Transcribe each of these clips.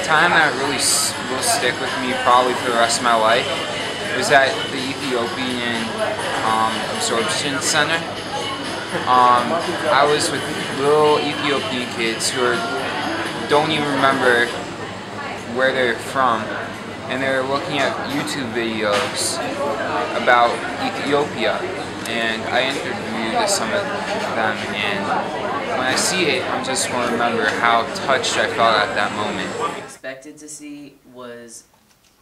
time that will stick with me probably for the rest of my life was at the Ethiopian Absorption Center. I was with little Ethiopian kids who don't even remember where they're from, and they're looking at YouTube videos about Ethiopia, and I interviewed some of them, and when I see it, I'm just going to remember how touched I felt at that moment. What I expected to see was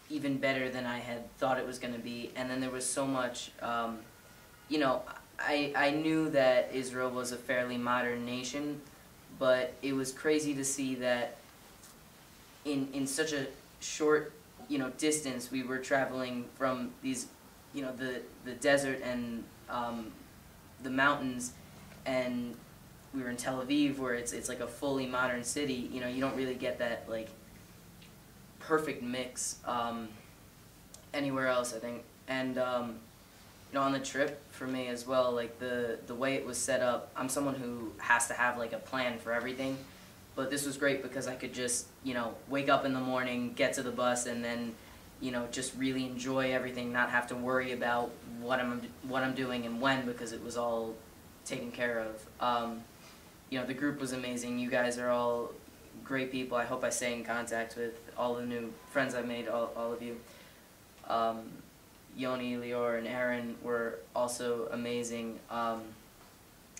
even better than I had thought it was going to be, and then there was so much, you know, I knew that Israel was a fairly modern nation, but it was crazy to see that in such a short, distance. We were traveling from these, the desert and the mountains, and we were in Tel Aviv, where it's like a fully modern city. You don't really get that like perfect mix anywhere else, I think. And on the trip for me as well, like the way it was set up, I'm someone who has to have like a plan for everything. But this was great because I could just, wake up in the morning, get to the bus, and then, just really enjoy everything, not have to worry about what I'm doing and when, because it was all taken care of. The group was amazing. You guys are all great people. I hope I stay in contact with all the new friends I've made, all of you. Yoni, Lior, and Aaron were also amazing.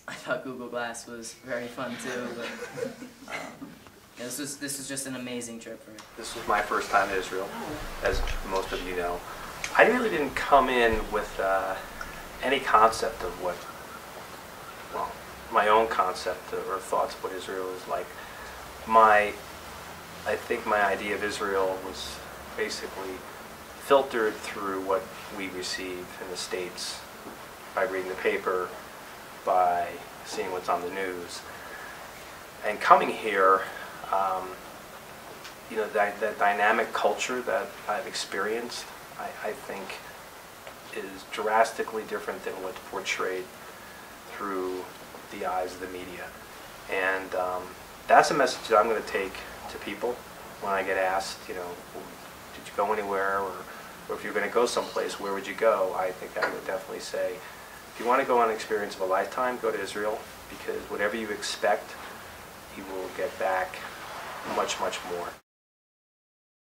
I thought Google Glass was very fun too, but this was just an amazing trip for me. This was my first time to Israel, as most of you know. I really didn't come in with any concept of my own concept or thoughts of what Israel is like. I think my idea of Israel was basically filtered through what we receive in the States by reading the paper, by seeing what's on the news. And coming here, the dynamic culture that I've experienced, I think is drastically different than what's portrayed through the eyes of the media. And that's a message that I'm going to take to people when I get asked, did you go anywhere, or if you're going to go someplace, where would you go? I think I would definitely say, if you want to go on an experience of a lifetime, go to Israel, because whatever you expect, you will get back much, much more.